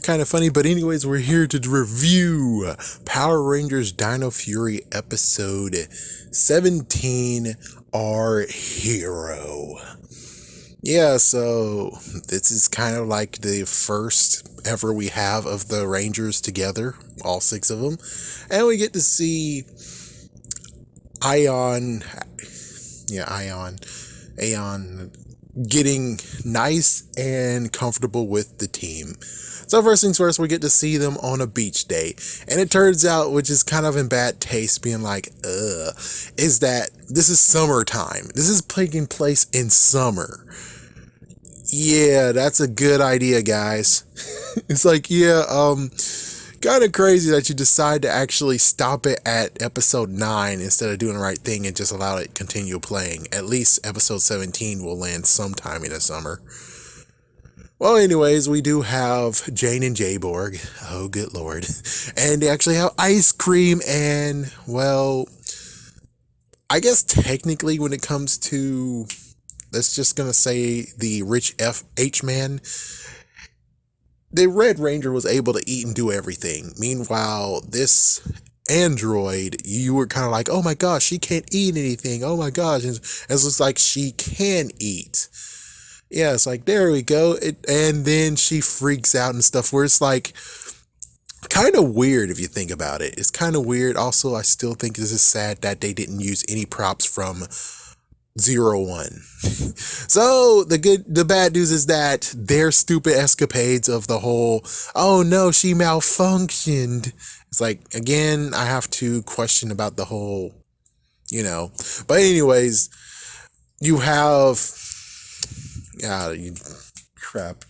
kind of funny. But anyways, we're here to review Power Rangers Dino Fury episode 17, Our Hero. Yeah, so this is kind of like the first ever we have of the Rangers together, all 6 of them. And we get to see Aeon getting nice and comfortable with the team. So first things first, we get to see them on a beach day. And it turns out, which is kind of in bad taste, being like, is that this is summertime. This is taking place in summer. Yeah, that's a good idea, guys. It's like, kind of crazy that you decide to actually stop it at episode 9 instead of doing the right thing and just allow it to continue playing. At least episode 17 will land sometime in the summer. Well, anyways, we do have Jane and Jayborg. Oh, good lord. And they actually have ice cream and, well, I guess technically when it comes to, let's just gonna say the rich H-man, the Red Ranger was able to eat and do everything. Meanwhile, this android, you were kind of like, oh my gosh, she can't eat anything. Oh my gosh. And it's just like she can eat. Yeah, it's like, there we go. And then she freaks out and stuff, where it's like kind of weird if you think about it. It's kind of weird. Also, I still think this is sad that they didn't use any props from 01. So the bad news is that their stupid escapades of the whole, oh no, she malfunctioned. It's like, again, I have to question about the whole, but anyways, you have, crap.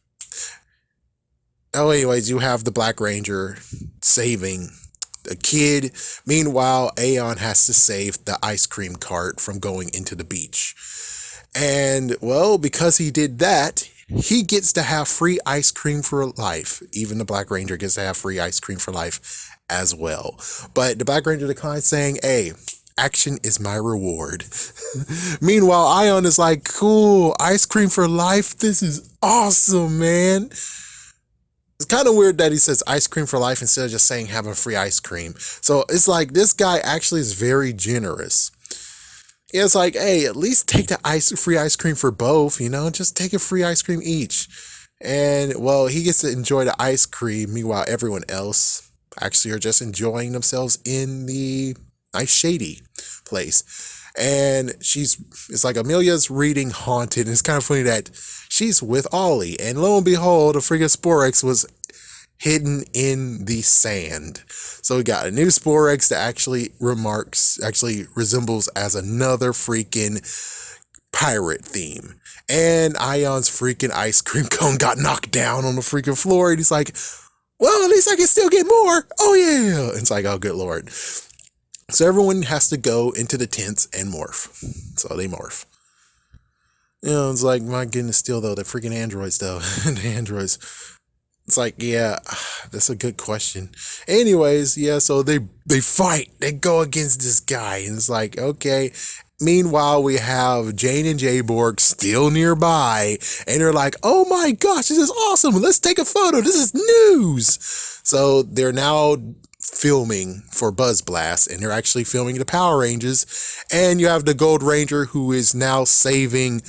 Oh, anyways, you have the Black Ranger saving a kid. Meanwhile, Aeon has to save the ice cream cart from going into the beach. And, well, because he did that, he gets to have free ice cream for life. Even the Black Ranger gets to have free ice cream for life as well. But the Black Ranger declines, saying, hey, action is my reward. Meanwhile, Aeon is like, cool, ice cream for life? This is awesome, man. It's kind of weird that he says ice cream for life instead of just saying having free ice cream. So it's like this guy actually is very generous. Yeah, it's like, hey, at least take the free ice cream for both, just take a free ice cream each. And, well, he gets to enjoy the ice cream. Meanwhile, everyone else actually are just enjoying themselves in the nice shady place. And it's like Amelia's reading Haunted, and it's kind of funny that she's with Ollie, and lo and behold, a freaking Sporex was hidden in the sand. So we got a new Sporex that actually resembles as another freaking pirate theme. And Ion's freaking ice cream cone got knocked down on the freaking floor, and he's like, well, at least I can still get more. Oh yeah. And it's like, oh good lord. So everyone has to go into the tents and morph. So they morph. It's like, my goodness, still though, the freaking androids though. The androids. It's like, yeah, that's a good question. Anyways, yeah, so they fight. They go against this guy. And it's like, okay. Meanwhile, we have Jane and Jayborg still nearby. And they're like, oh my gosh, this is awesome. Let's take a photo. This is news. So they're now filming for Buzz Blast, and they're actually filming the Power Rangers. And you have the Gold Ranger, who is now saving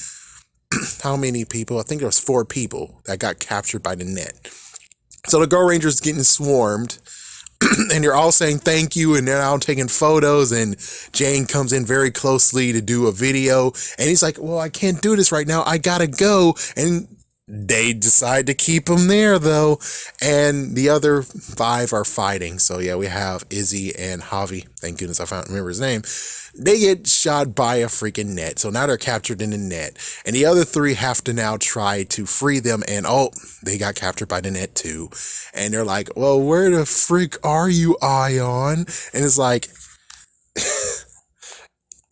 how many people? I think there was 4 people that got captured by the net. So the Gold Ranger's getting swarmed, and they're all saying thank you, and they're all taking photos, and Jane comes in very closely to do a video, and he's like, well, I can't do this right now, I gotta go. And they decide to keep him there though, and the other 5 are fighting. So yeah, we have Izzy and Javi, thank goodness I remember his name. They get shot by a freaking net, so now they're captured in the net, and the other 3 have to now try to free them, and oh, they got captured by the net too. And they're like, well, where the freak are you, Ion? And it's like,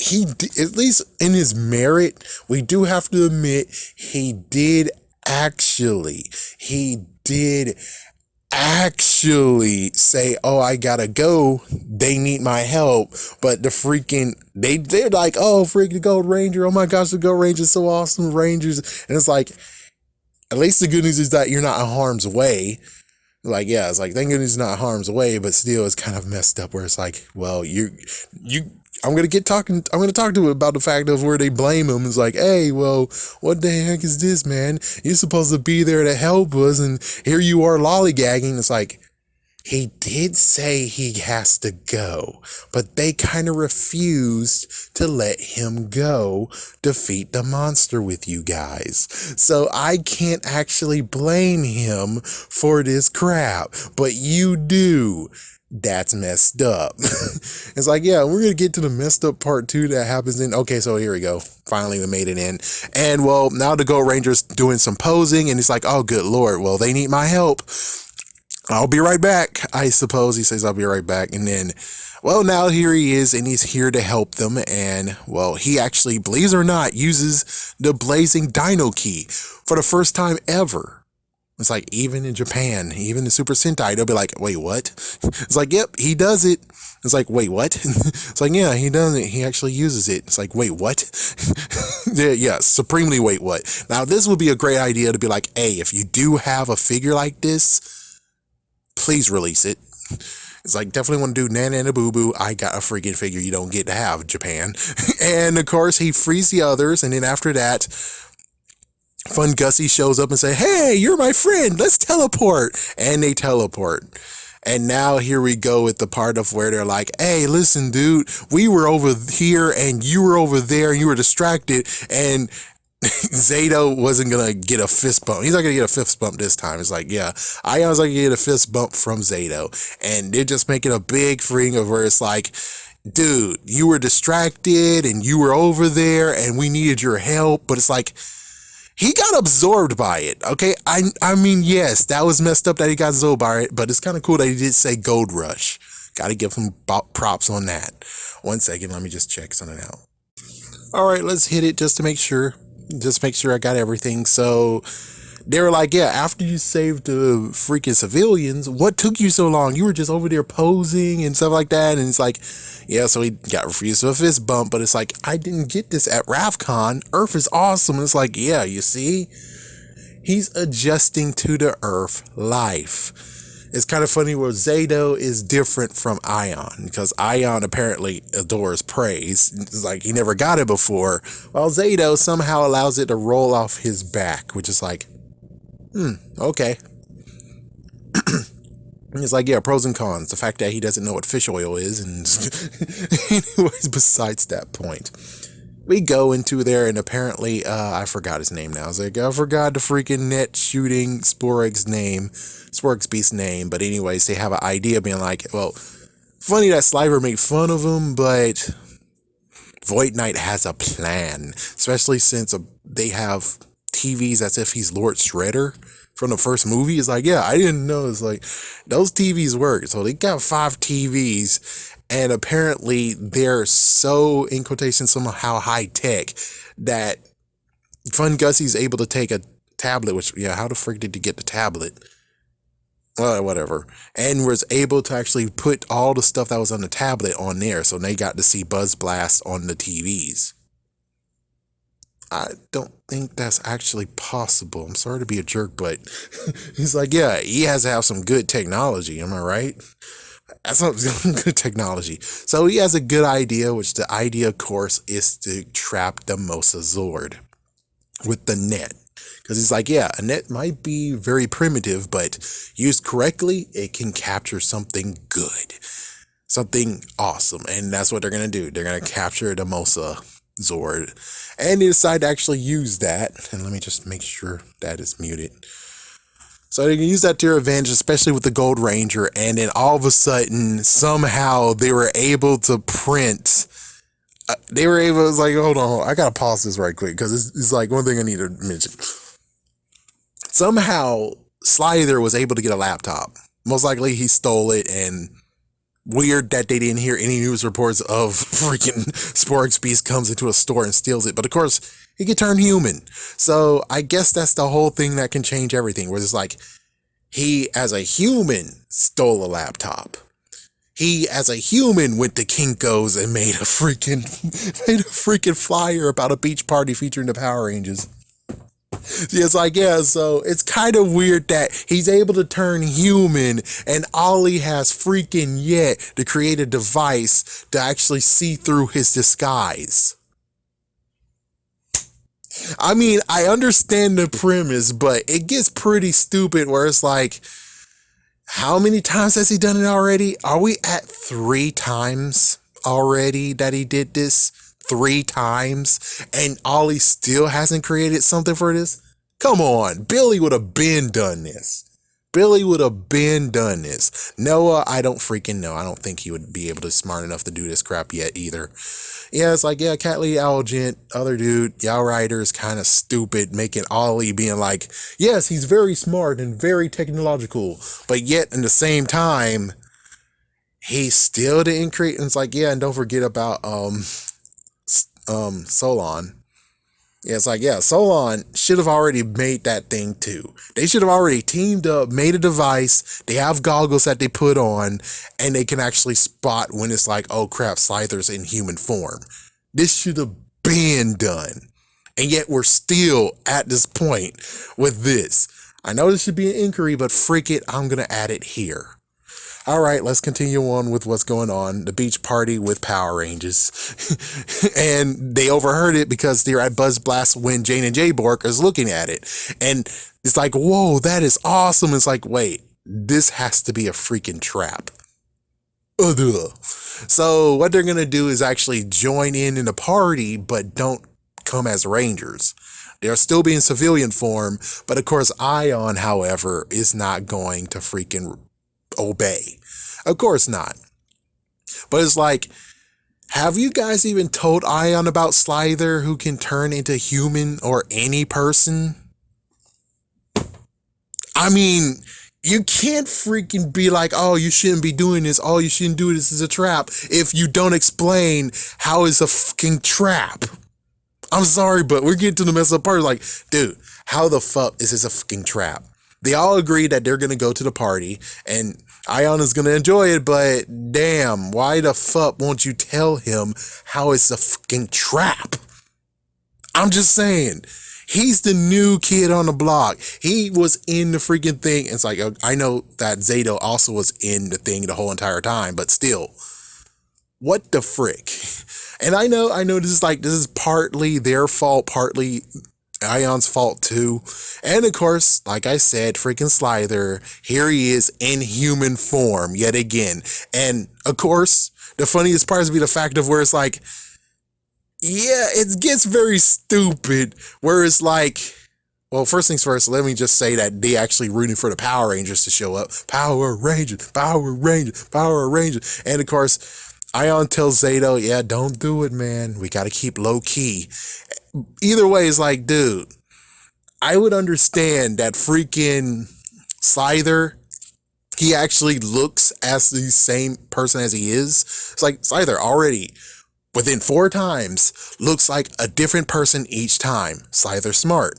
at least in his merit, we do have to admit, he did actually say, oh, I gotta go, they need my help. But the freaking, they're like, oh, freaking Gold Ranger, oh my gosh, the Gold Ranger's so awesome, Rangers. And it's like, at least the good news is that you're not in harm's way. Like, yeah, it's like, thank goodness he's not harm's way, but still it's kind of messed up where it's like, well, I'm going to talk to him about the fact of where they blame him. It's like, hey, well, what the heck is this, man? You're supposed to be there to help us, and here you are lollygagging. It's like, he did say he has to go, but they kind of refused to let him go defeat the monster with you guys. So I can't actually blame him for this crap, but you do. That's messed up. It's like, yeah, we're going to get to the messed up part 2 that happens in. Okay, so here we go. Finally, we made it in. And well, now the Gold Ranger's doing some posing, and he's like, oh, good Lord. Well, they need my help. I'll be right back, I suppose. He says, I'll be right back. And then, well, now here he is, and he's here to help them. And, well, he actually, believes it or not, uses the blazing Dino key for the first time ever. It's like, even in Japan, even the Super Sentai, they'll be like, wait, what? It's like, yep, he does it. It's like, wait, what? It's like, yeah, he does it. He actually uses it. It's like, wait, what? Yeah, supremely wait, what? Now, this would be a great idea to be like, hey, if you do have a figure like this, please release it. It's like, definitely want to do Nana and a Boo Boo. I got a freaking figure you don't get to have, Japan. And of course, he frees the others. And then after that, Fun Gussie shows up and say, hey, you're my friend. Let's teleport. And they teleport. And now here we go with the part of where they're like, hey, listen, dude, we were over here and you were over there and you were distracted. And Zato wasn't going to get a fist bump. He's not going to get a fist bump this time. It's like, yeah, I was like, get a fist bump from Zato. And they're just making a big thing of where it's like, dude, you were distracted and you were over there and we needed your help. But it's like, he got absorbed by it. Okay. I mean, yes, that was messed up that he got absorbed by it, but it's kind of cool that he did say Gold Rush. Got to give him props on that. 1 second. Let me just check something out. All right, let's hit it just to make sure. Just make sure I got everything. So they were like, yeah, after you saved the freaking civilians, what took you so long? You were just over there posing and stuff like that. And it's like, yeah, so he got refused to a fist bump. But it's like, I didn't get this at RavCon. Earth is awesome. And it's like, yeah, you see, he's adjusting to the Earth life. It's kind of funny where Zato is different from Ion, because Ion apparently adores praise. It's like he never got it before, while Zato somehow allows it to roll off his back, which is like, okay. It's like, yeah, pros and cons. The fact that he doesn't know what fish oil is, and anyways, besides that point. We go into there, and apparently, I forgot his name now. I was like, I forgot the freaking net shooting Sporix Beast's name. But anyways, they have an idea being like, well, funny that Sliver made fun of him, but Void Knight has a plan, especially since they have TVs as if he's Lord Shredder from the first movie. It's like, yeah, I didn't know. It's like, those TVs work. So they got 5 TVs. And apparently they're so, in quotation, somehow high tech that Fun Gussie's able to take a tablet, which, yeah, how the frick did you get the tablet? Well, whatever. And was able to actually put all the stuff that was on the tablet on there. So they got to see Buzz Blast on the TVs. I don't think that's actually possible. I'm sorry to be a jerk, but he's like, yeah, he has to have some good technology. Am I right? That's not good technology. So he has a good idea, which the idea, of course, is to trap the Mosasaur with the net. Because he's like, yeah, a net might be very primitive, but used correctly, it can capture something good. Something awesome. And that's what they're going to do. They're going to capture the Mosasaur. And they decide to actually use that. And let me just make sure that is muted. So they can use that to their advantage, especially with the Gold Ranger. And then all of a sudden, somehow they were able to print. It was like, hold on, I got to pause this right quick, because it's like one thing I need to mention. Somehow, Slither was able to get a laptop. Most likely he stole it, and weird that they didn't hear any news reports of freaking Sporix Beast comes into a store and steals it. But of course, he can turn human. So I guess that's the whole thing that can change everything. Where it's like, he as a human stole a laptop. He as a human went to Kinko's and made a freaking flyer about a beach party featuring the Power Rangers. It's like, yeah, so it's kind of weird that he's able to turn human and Ollie has freaking yet to create a device to actually see through his disguise. I mean, I understand the premise, but it gets pretty stupid where it's like, how many times has he done it already? Are we at 3 times already that he did this? 3 times? And Ollie still hasn't created something for this? Come on, Billy would have been done this. Billy would have been done this. Noah, I don't freaking know. I don't think he would be able to smart enough to do this crap yet either. Yeah, it's like, yeah, Catley Algent, other dude, Yao Rider is kind of stupid, making Ollie being like, yes, he's very smart and very technological, but yet in the same time, he still didn't create. And it's like, yeah, and don't forget about Solon. Yeah, it's like, yeah, Solon should have already made that thing too. They should have already teamed up, made a device. They have goggles that they put on, and they can actually spot when it's like, oh crap, Slider's in human form. This should have been done. And yet we're still at this point with this. I know this should be an inquiry, but freak it, I'm going to add it here. All right, let's continue on with what's going on. The beach party with Power Rangers. And they overheard it because they're at Buzz Blast when Jane and Jay Bork is looking at it. And it's like, whoa, that is awesome. It's like, wait, this has to be a freaking trap. So what they're going to do is actually join in the party, but don't come as Rangers. They'll still be in civilian form. But of course, Ion, however, is not going to freaking obey. Of course not. But it's like, have you guys even told Ion about Slither who can turn into human or any person? I mean, you can't freaking be like, oh, you shouldn't be doing this. Oh, you shouldn't do this as a trap if you don't explain how it's a fucking trap. I'm sorry, but we're getting to the mess up part. Like, dude, how the fuck is this a fucking trap? They all agree that they're going to go to the party and Ion is going to enjoy it, but damn, why the fuck won't you tell him how it's a fucking trap? I'm just saying, he's the new kid on the block. He was in the freaking thing. It's like, I know that Zato also was in the thing the whole entire time, but still, what the frick? And I know this is partly their fault, partly Ion's fault too. And of course, like I said, freaking Slither, here he is in human form yet again. And of course, the funniest part is be the fact of where it's like, yeah, it gets very stupid where it's like, well, first things first, let me just say that they actually rooting for the Power Rangers to show up. Power Rangers, Power Rangers, Power Rangers. And of course, Ion tells Zato, yeah, don't do it, man. We got to keep low key. Either way, it's like, dude, I would understand that freaking Slither, he actually looks as the same person as he is. It's like Slither already, within 4 times, looks like a different person each time. Slither smart.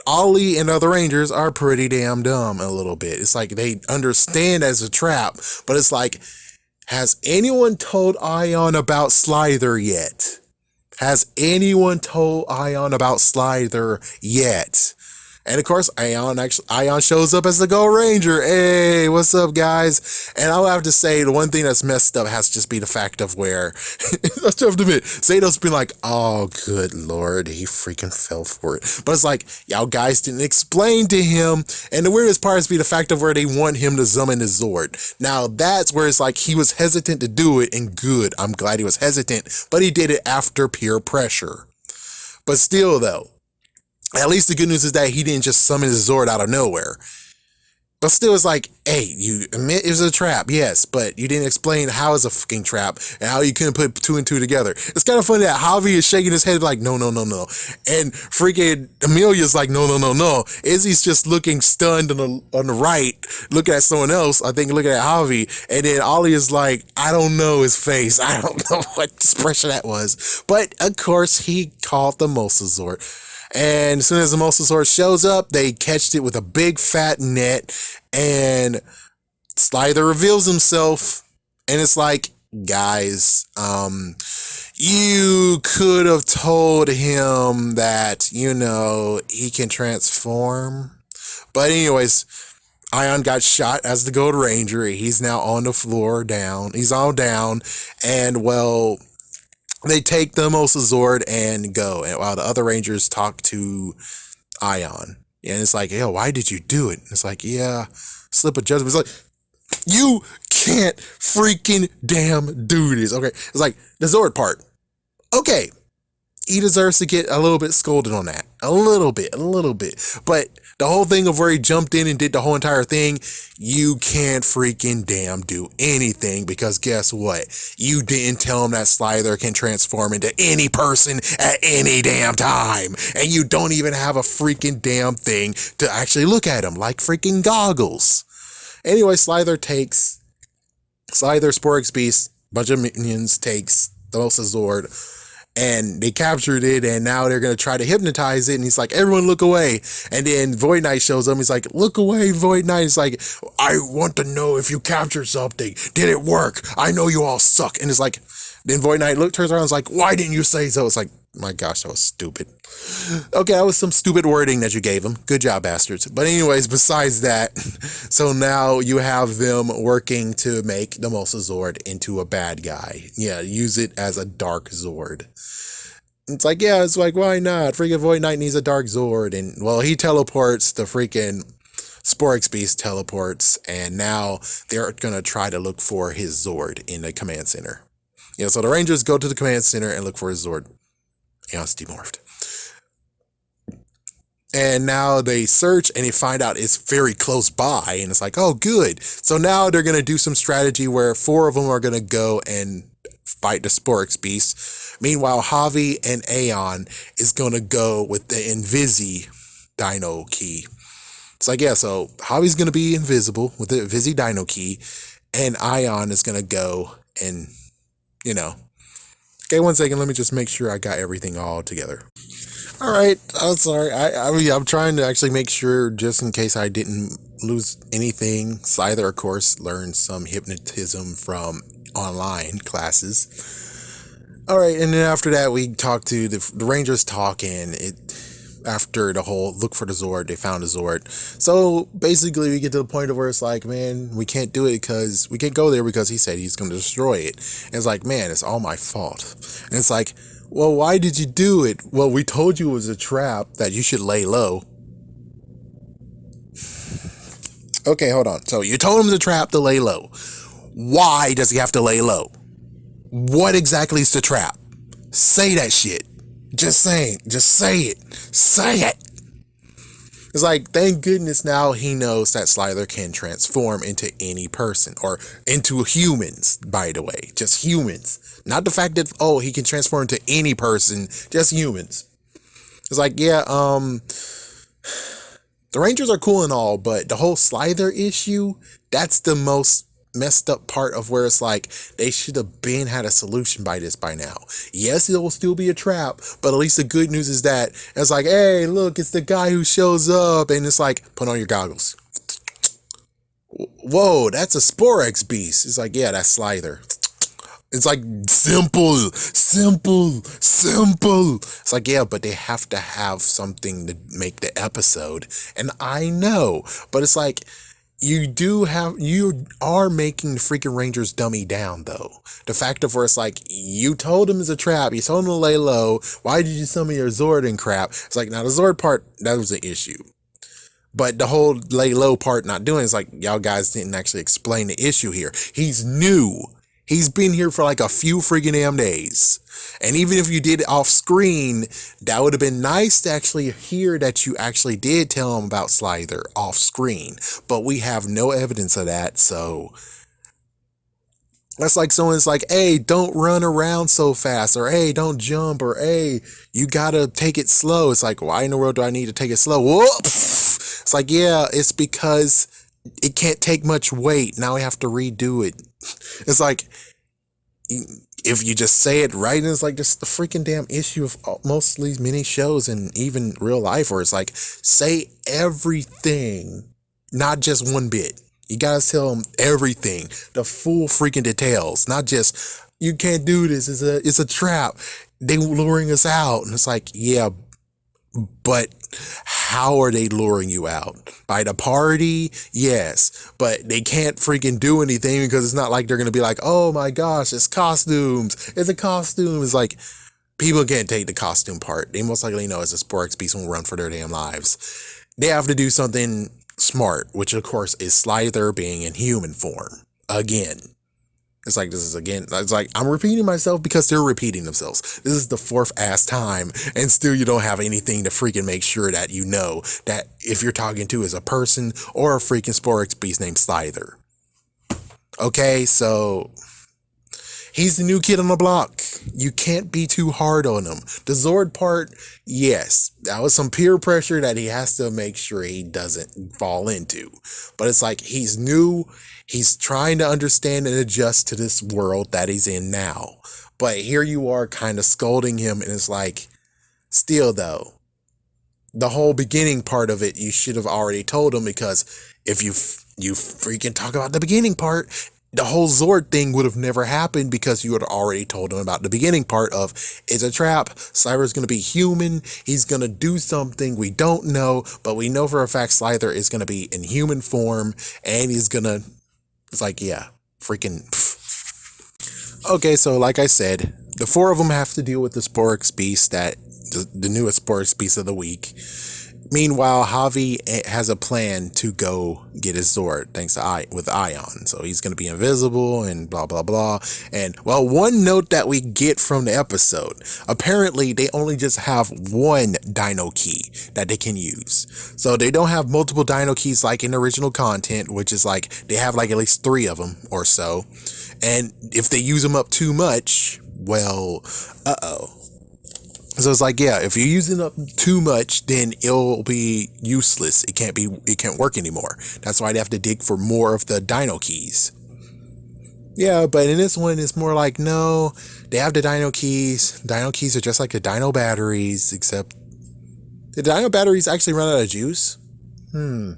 Ollie and other Rangers are pretty damn dumb a little bit. It's like they understand as a trap, but it's like, has anyone told Ion about Slither yet? Has anyone told Ion about Slither yet? And of course, Ion shows up as the Gold Ranger. Hey, what's up, guys? And I'll have to say, the one thing that's messed up has to just be the fact of where, I have to admit, Zato's been like, oh, good Lord, he freaking fell for it. But it's like, y'all guys didn't explain to him. And the weirdest part is be the fact of where they want him to summon his Zord. Now, that's where it's like, he was hesitant to do it, and good. I'm glad he was hesitant, but he did it after peer pressure. But still, though, at least the good news is that he didn't just summon his Zord out of nowhere. But still, it's like, hey, you admit it was a trap, yes, but you didn't explain how it's a fucking trap and how you couldn't put 2 and 2 together. It's kind of funny that Javi is shaking his head like, no. And freaking Amelia's like, no. Izzy's just looking stunned on the right, looking at someone else, I think looking at Javi. And then Ollie is like, I don't know his face. I don't know what expression that was. But, of course, he called the Mosasaur. And as soon as the Mosasaurus shows up, they catched it with a big fat net, and Slither reveals himself, and it's like, guys, You could have told him that, he can transform. But anyways, Ion got shot as the Gold Ranger. He's now on the floor down. He's all down. And well, they take the Mosa Zord and go. And while the other Rangers talk to Ion. And it's like, yo, why did you do it? And it's like, yeah, slip of judgment. It's like, you can't freaking damn do this. Okay. It's like the Zord part. Okay. He deserves to get a little bit scolded on that. A little bit. But the whole thing of where he jumped in and did the whole entire thing, you can't freaking damn do anything because guess what? You didn't tell him that Slither can transform into any person at any damn time. And you don't even have a freaking damn thing to actually look at him, like freaking goggles. Anyway, Slither, Sporix Beast, bunch of minions, takes the Mosa Zord. And they captured it, and now they're going to try to hypnotize it. And he's like, everyone look away. And then Void Knight shows up. He's like, look away, Void Knight. He's like, I want to know if you captured something. Did it work? I know you all suck. And it's like, then Void Knight turns around and is like, why didn't you say so? It's like, my gosh, that was stupid. Okay, that was some stupid wording that you gave him. Good job, bastards. But anyways, besides that, so now you have them working to make the Mosa Zord into a bad guy. Yeah, use it as a dark Zord. It's like, yeah, it's like, why not? Freaking Void Knight needs a dark Zord. And, well, he teleports, the freaking Sporix Beast teleports, and now they're going to try to look for his Zord in the command center. Yeah, so the Rangers go to the command center and look for his Zord. Yeah, it's demorphed. And now they search and they find out it's very close by. And it's like, oh, good. So now they're going to do some strategy where 4 of them are going to go and fight the Sporix Beast. Meanwhile, Javi and Aeon is going to go with the Invisi Dino key. It's like, yeah, so Javi's going to be invisible with the Invisi Dino key. And Aeon is going to go and, Okay, one second. Let me just make sure I got everything all together. All right. I'm sorry. I'm trying to actually make sure just in case I didn't lose anything. Slither, of course, learned some hypnotism from online classes. All right. And then after that, we talked to the Rangers talking. After the whole look for the Zord, they found the Zord. So basically we get to the point of where it's like, man, we can't do it because we can't go there because he said he's going to destroy it. And it's like, man, it's all my fault. And it's like, well, why did you do it? Well, we told you it was a trap that you should lay low. Okay, hold on. So you told him the trap to lay low. Why does he have to lay low? What exactly is the trap? Say that shit. Just saying. Just say it. Say it. It's like, thank goodness now he knows that Slither can transform into any person. Or into humans, by the way. Just humans. Not the fact that, oh, he can transform into any person. Just humans. It's like, yeah, the Rangers are cool and all, but the whole Slither issue, that's the most messed up part of where it's like they should have had a solution by now. Yes, it will still be a trap, but at least the good news is that it's like, hey, look, it's the guy who shows up, and it's like, put on your goggles. Whoa, that's a Sporix Beast. It's like, yeah, that's Slither. It's like simple. It's like, yeah, but they have to have something to make the episode, and I know, but it's like, you are making the freaking Rangers dummy down, though. The fact of where it's like, you told him it's a trap, you told him to lay low, why did you summon your Zord and crap? It's like, now the Zord part, that was an issue. But the whole lay low part not doing, it's like, y'all guys didn't actually explain the issue here. He's new. He's been here for like a few freaking damn days. And even if you did it off screen, that would have been nice to actually hear that you actually did tell him about Slither off screen. But we have no evidence of that, so that's like someone's like, hey, don't run around so fast, or hey, don't jump, or hey, you gotta take it slow. It's like, why in the world do I need to take it slow? Whoops! It's like, yeah, it's because it can't take much weight. Now we have to redo it. It's like, if you just say it right, and it's like just the freaking damn issue of most of these mini shows and even real life, where it's like, say everything, not just one bit. You gotta tell him everything, the full freaking details, not just you can't do this. It's a trap. They luring us out, and it's like, yeah, but how are they luring you out? By the party? Yes. But they can't freaking do anything because it's not like they're going to be like, oh my gosh, it's costumes. It's a costume. It's like, people can't take the costume part. They most likely know it's a Sporix Beast will run for their damn lives. They have to do something smart, which of course is Slither being in human form. Again. It's like, this is again, it's like, I'm repeating myself because they're repeating themselves. This is the fourth ass time, and still you don't have anything to freaking make sure that you know that if you're talking to is a person or a freaking Sporix Beast named Slither. Okay, so he's the new kid on the block. You can't be too hard on him. The Zord part, yes, that was some peer pressure that he has to make sure he doesn't fall into. But it's like, he's new. He's trying to understand and adjust to this world that he's in now. But here you are kind of scolding him, and it's like, still though, the whole beginning part of it, you should have already told him, because if you freaking talk about the beginning part, the whole Zord thing would have never happened because you had already told him about the beginning part of, it's a trap. Cyber's going to be human. He's going to do something we don't know, but we know for a fact Slither is going to be in human form, and he's going to, it's like, yeah, freaking. Okay, so like I said, the four of them have to deal with the Sporix Beast, that the newest Sporix Beast of the week. Meanwhile, Javi has a plan to go get his Zord, thanks to with Ion. So he's going to be invisible and blah, blah, blah. And, well, one note that we get from the episode, apparently they only just have one Dino key that they can use. So they don't have multiple Dino keys like in original content, which is like, they have like at least 3 of them or so. And if they use them up too much, well, uh-oh. So it's like, yeah, if you're using up too much, then it'll be useless. It can't work anymore. That's why they have to dig for more of the Dino keys. Yeah, but in this one, it's more like, no, they have the Dino keys. Dino keys are just like the Dino batteries, except the Dino batteries actually run out of juice? I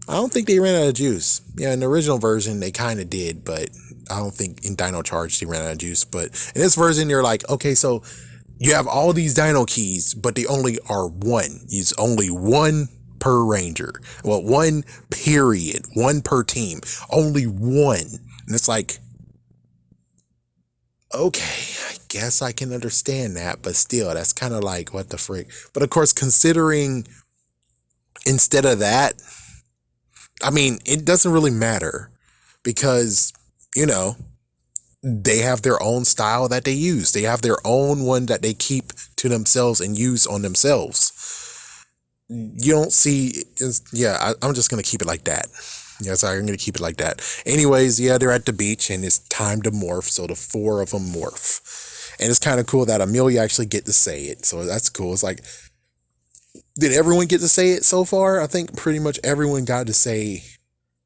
don't think they ran out of juice. Yeah, in the original version, they kind of did, but I don't think in Dino Charge they ran out of juice. But in this version, you're like, okay, so you have all these Dino keys, but they only are one. It's only one per ranger. Well, one period. One per team. Only one. And it's like, okay, I guess I can understand that, but still, that's kind of like, what the frick? But of course, considering instead of that, I mean, it doesn't really matter because, you know, they have their own style that they use. They have their own one that they keep to themselves and use on themselves. You don't see, I'm just going to keep it like that. Yeah, sorry, I'm going to keep it like that. Anyways, yeah, they're at the beach and it's time to morph. So the 4 of them morph. And it's kind of cool that Amelia actually get to say it. So that's cool. It's like, did everyone get to say it so far? I think pretty much everyone got to say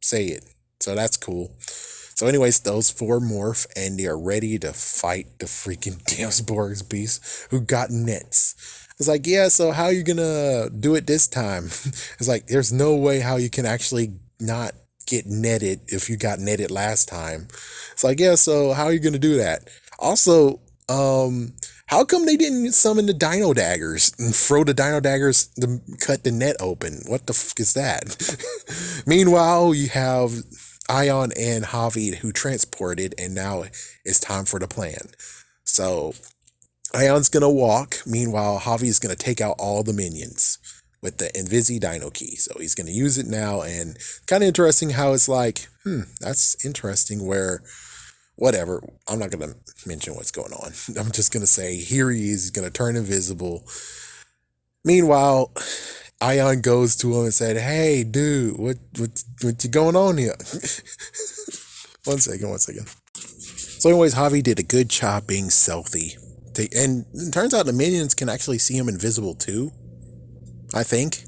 it. So that's cool. So anyways, those 4 morph, and they are ready to fight the freaking damn Sporix Beast who got nets. It's like, yeah, so how are you going to do it this time? It's like, there's no way how you can actually not get netted if you got netted last time. It's like, yeah, so how are you going to do that? Also, how come they didn't summon the Dino Daggers and throw the Dino Daggers to cut the net open? What the fuck is that? Meanwhile, you have Ion and Javi who transported, and now it's time for the plan. So Ion's gonna walk. Meanwhile, Javi's gonna take out all the minions with the Invisi Dino key. So he's gonna use it now, and kind of interesting how it's like, that's interesting where, whatever, I'm not gonna mention what's going on. I'm just gonna say, here he is, he's gonna turn invisible. Meanwhile, Ion goes to him and said, hey, dude, what going on here? One second. So anyways, Javi did a good job being stealthy. And it turns out the minions can actually see him invisible too, I think.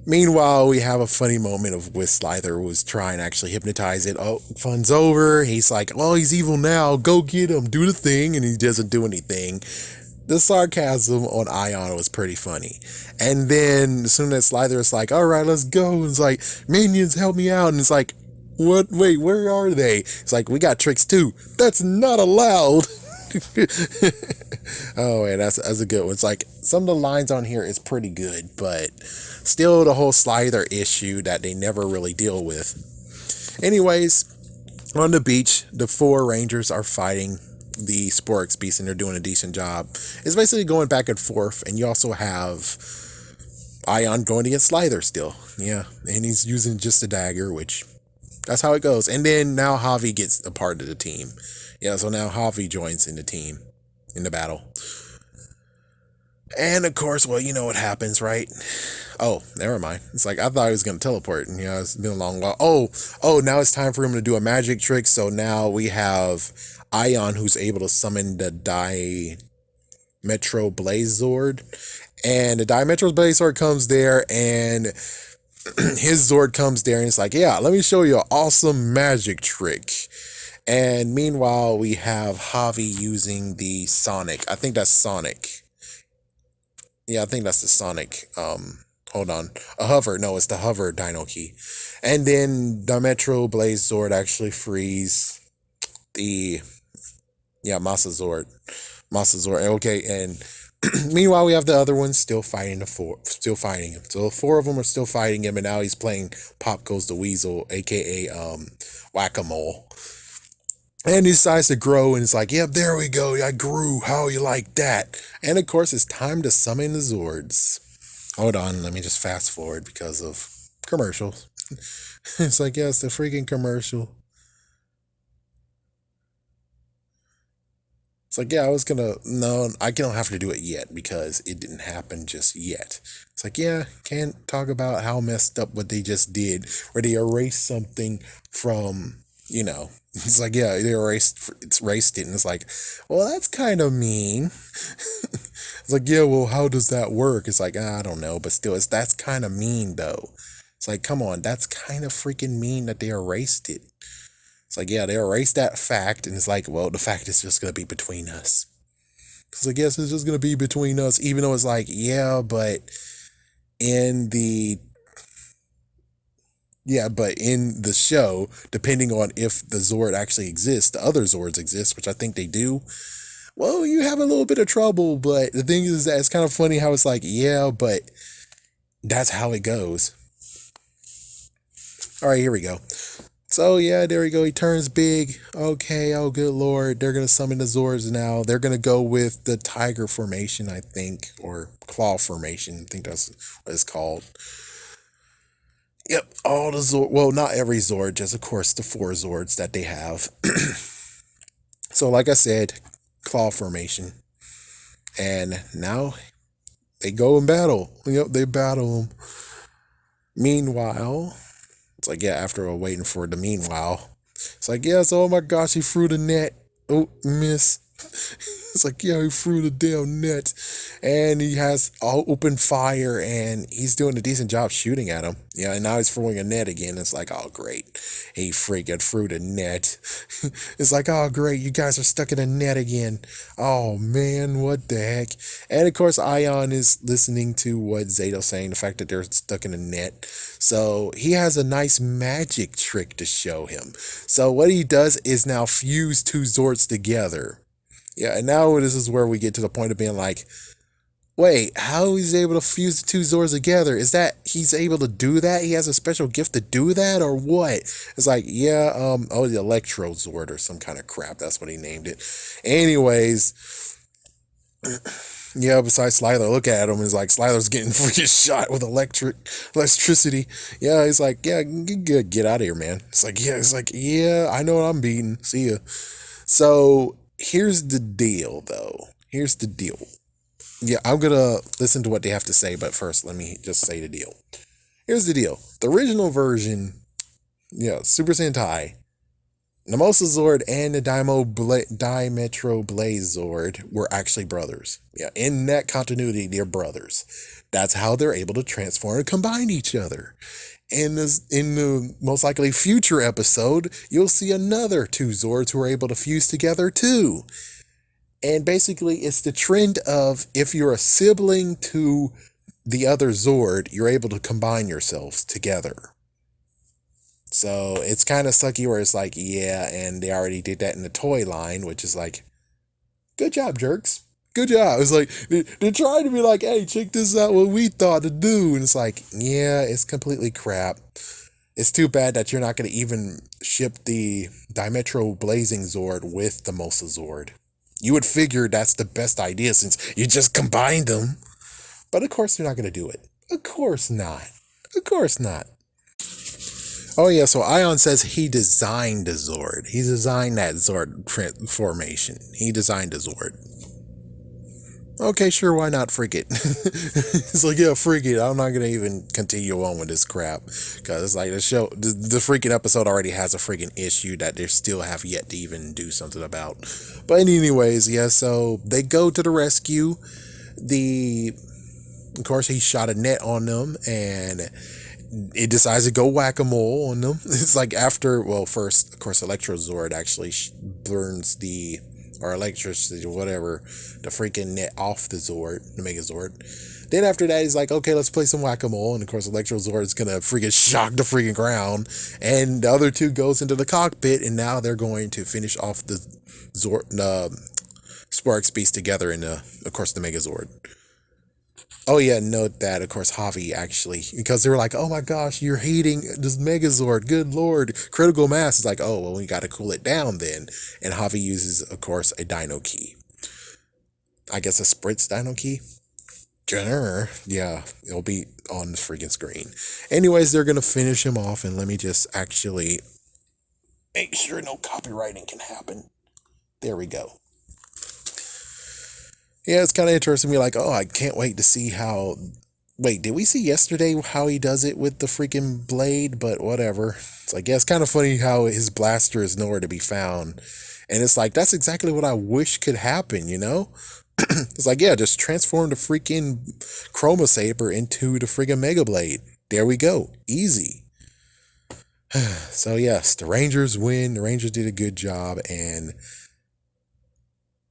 Meanwhile, we have a funny moment of with Slither was trying to actually hypnotize it. Oh, fun's over. He's like, oh, he's evil now. Go get him. Do the thing. And he doesn't do anything. The sarcasm on Ion was pretty funny. And then as soon as Slither is like, all right, let's go. And it's like, minions, help me out. And it's like, what? Wait, where are they? It's like, we got tricks too. That's not allowed. Oh man, that's a good one. It's like some of the lines on here is pretty good, but still the whole Slither issue that they never really deal with. Anyways, on the beach, the four Rangers are fighting the Sporix Beast, and they're doing a decent job. It's basically going back and forth, and you also have Ion going against Slither still. Yeah, and he's using just a dagger, which that's how it goes. And then now Javi gets a part of the team. Yeah, so now Javi joins in the team, in the battle. And of course, well, you know what happens, right? Oh, never mind. It's like I thought he was gonna teleport, and it's been a long while. Oh, now it's time for him to do a magic trick. So now we have Ion, who's able to summon the Dimetro Blaze Zord, and the Dimetro Blaze Zord comes there, and his Zord comes there, and it's like, yeah, let me show you an awesome magic trick. And meanwhile, we have Javi using the Sonic. I think that's Sonic. Yeah, I think that's the Sonic. Hold on. A hover. No, it's the hover Dino key. And then Dimetro Blaze Zord actually frees the Masa Zord. Masa Zord. Okay, and meanwhile we have the other ones still fighting him. So four of them are still fighting him, and now he's playing Pop Goes the Weasel, aka Whack-A-Mole. And he decides to grow, and it's like, yep, there we go. I grew. How you like that? And of course, it's time to summon the Zords. Hold on, let me just fast forward because of commercials. It's like, yeah, it's the freaking commercial. It's like, yeah, no, I don't have to do it yet because it didn't happen just yet. It's like, yeah, can't talk about how messed up what they just did, where they erased something from, it's like, yeah, they erased it, and it's like, well, that's kind of mean. It's like, yeah, well, how does that work? It's like, I don't know, but still, that's kind of mean, though. It's like, come on, that's kind of freaking mean that they erased it. It's like, yeah, they erased that fact, and it's like, well, the fact is just going to be between us. It's like, yes, it's just going to be between us, even though it's like, yeah, but in the show, depending on if the Zord actually exists, the other Zords exist, which I think they do, well, you have a little bit of trouble. But the thing is that it's kind of funny how it's like, yeah, but that's how it goes. All right, here we go. So yeah, there we go. He turns big. Okay, oh good lord. They're going to summon the Zords now. They're going to go with the Tiger Formation, I think, or Claw Formation. I think that's what it's called. Yep, all the Zord. Well, not every Zord, just of course the four Zords that they have. So like I said, Claw Formation. And now they go and battle. Yep, they battle them. Meanwhile, it's like, yeah, after we're waiting for the meanwhile, it's like, yes, oh my gosh, he threw the net. Oh, miss. It's like, yeah, he threw the damn net, and he has all open fire, and he's doing a decent job shooting at him. Yeah, and now he's throwing a net again. It's like, oh great, he freaking threw the net. It's like, oh great, you guys are stuck in a net again. Oh man, what the heck? And of course, Ion is listening to what Zato's saying, the fact that they're stuck in a net. So he has a nice magic trick to show him. So what he does is now fuse two Zords together. Yeah, and now this is where we get to the point of being like, wait, how he's able to fuse the two Zords together? Is that he's able to do that? He has a special gift to do that, or what? It's like, yeah, the Electro Zord or some kind of crap. That's what he named it. Anyways, yeah, besides Slither, look at him. It's like, Slither's getting freaking shot with electricity. Yeah, he's like, yeah, get out of here, man. It's like, yeah, I know what I'm beating. See ya. So here's the deal, though. Here's the deal. Yeah, I'm going to listen to what they have to say, but first, let me just say the deal. Here's the deal. The original version, Super Sentai, Namosa Zord and the Dimetro Blaze Zord were actually brothers. Yeah, in that continuity, they're brothers. That's how they're able to transform and combine each other. In the most likely future episode, you'll see another two Zords who are able to fuse together too. And basically, it's the trend of if you're a sibling to the other Zord, you're able to combine yourselves together. So it's kind of sucky where it's like, yeah, and they already did that in the toy line, which is like, good job, jerks. Good job. It's like, they're trying to be like, hey, check this out, what we thought to do. And it's like, yeah, it's completely crap. It's too bad that you're not going to even ship the Dimetro Blazing Zord with the Mosa Zord. You would figure that's the best idea since you just combined them. But of course they're not going to do it. Of course not. Of course not. Oh yeah, so Ion says he designed the Zord. He designed that Zord formation. He designed the Zord. Okay, sure, why not? Freak it. It's like, yeah, freak it. I'm not gonna even continue on with this crap because it's like the freaking episode already has a freaking issue that they still have yet to even do something about. But anyways, yeah, so they go to the rescue. Of course, he shot a net on them and it decides to go whack-a-mole on them. It's like after, well, first, of course, Electro Zord actually burns or electricity or whatever, the freaking net off the Zord, the Mega Zord. Then after that, he's like, okay, let's play some whack-a-mole. And of course, Electro Zord is going to freaking shock the freaking ground. And the other two goes into the cockpit, and now they're going to finish off the Zord, Sparks Beast together in, of course, the Mega Zord. Oh yeah, note that, of course, Javi actually, because they were like, oh my gosh, you're hating this Megazord, good lord, critical mass. It's like, oh, well, we got to cool it down then. And Javi uses, of course, a Dino key. I guess a Spritz Dino key? Yeah, it'll be on the freaking screen. Anyways, they're going to finish him off, and let me just actually make sure no copywriting can happen. There we go. Yeah, it's kind of interesting to me, like, oh, I can't wait to see how... Wait, did we see yesterday how he does it with the freaking blade? But whatever. It's like, yeah, it's kind of funny how his blaster is nowhere to be found. And it's like, that's exactly what I wish could happen, you know? It's like, yeah, just transform the freaking Chroma Saber into the freaking Mega Blade. There we go. Easy. So, yes, the Rangers win. The Rangers did a good job, and...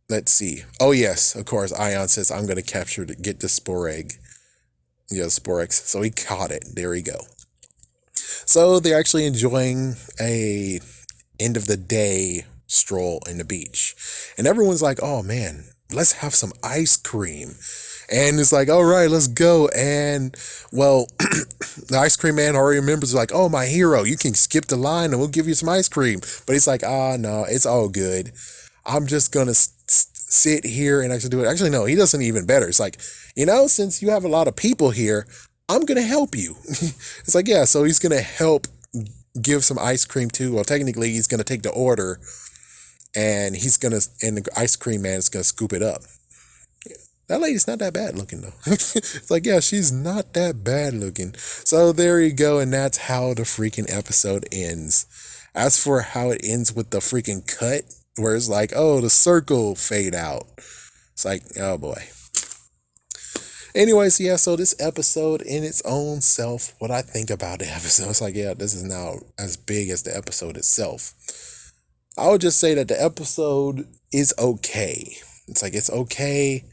Let's see. Oh, yes, of course, Ion says, I'm going to get the Spore Egg. Yeah, Sporex. So he caught it. There we go. So they're actually enjoying a end of the day stroll in the beach. And everyone's like, oh, man, let's have some ice cream. And it's like, all right, let's go. And, well, the ice cream man already remembers, like, oh, my hero, you can skip the line and we'll give you some ice cream. But he's like, no, it's all good. I'm just going to sit here and actually do it. Actually, no, he doesn't even better. It's like, since you have a lot of people here, I'm going to help you. It's like, yeah, so he's going to help give some ice cream to, well, technically he's going to take the order and and the ice cream man is going to scoop it up. That lady's not that bad looking though. It's like, yeah, she's not that bad looking. So there you go. And that's how the freaking episode ends. As for how it ends with the freaking cut, where it's like, oh, the circle fade out. It's like, oh boy. Anyways, yeah, so this episode in its own self, what I think about the episode, it's like, yeah, this is now as big as the episode itself. I would just say that the episode is okay. It's like, it's okay.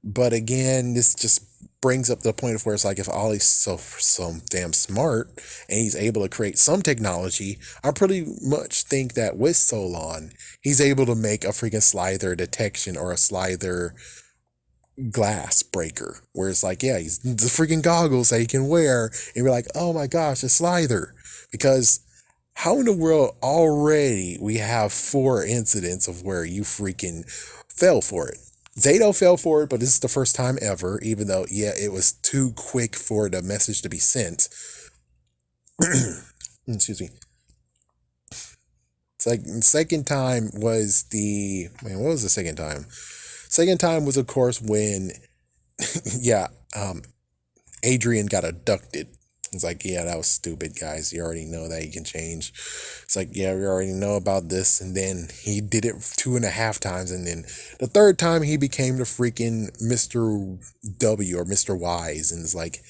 But again, this just brings up the point of where it's like, if Ollie's so damn smart and he's able to create some technology, I pretty much think that with Solon, he's able to make a freaking slither detection or a slither glass breaker, where it's like, yeah, he's the freaking goggles that he can wear, and you're like, oh my gosh, a slither. Because how in the world already we have 4 incidents of where you freaking fell for it? Zato fell for it, but this is the first time ever, even though, yeah, it was too quick for the message to be sent. Excuse me. It's like, the second time was what was the second time? Second time was, of course, when, yeah, Adrian got abducted. It's like, yeah, that was stupid, guys. You already know that he can change. It's like, yeah, we already know about this. And then he did it 2.5 times. And then the third time he became the freaking Mr. W or Mr. Wise. And it's like,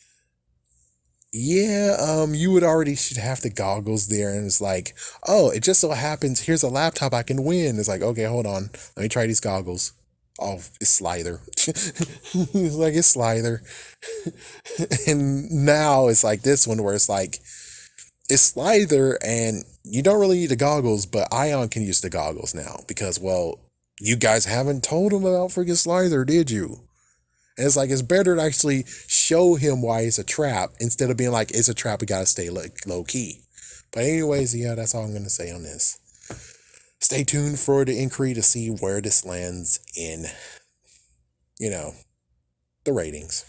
yeah, you would already should have the goggles there. And it's like, oh, it just so happens, here's a laptop I can win. It's like, okay, hold on. Let me try these goggles. Oh, it's Slither. He's like, it's Slither. And now it's like this one where it's like, it's Slither, and you don't really need the goggles, but Ion can use the goggles now because, well, you guys haven't told him about freaking Slither, did you? And it's like, it's better to actually show him why it's a trap instead of being like, it's a trap, we gotta stay low key. But anyways, yeah, that's all I'm gonna say on this. Stay tuned for the inquiry to see where this lands in, you know, the ratings.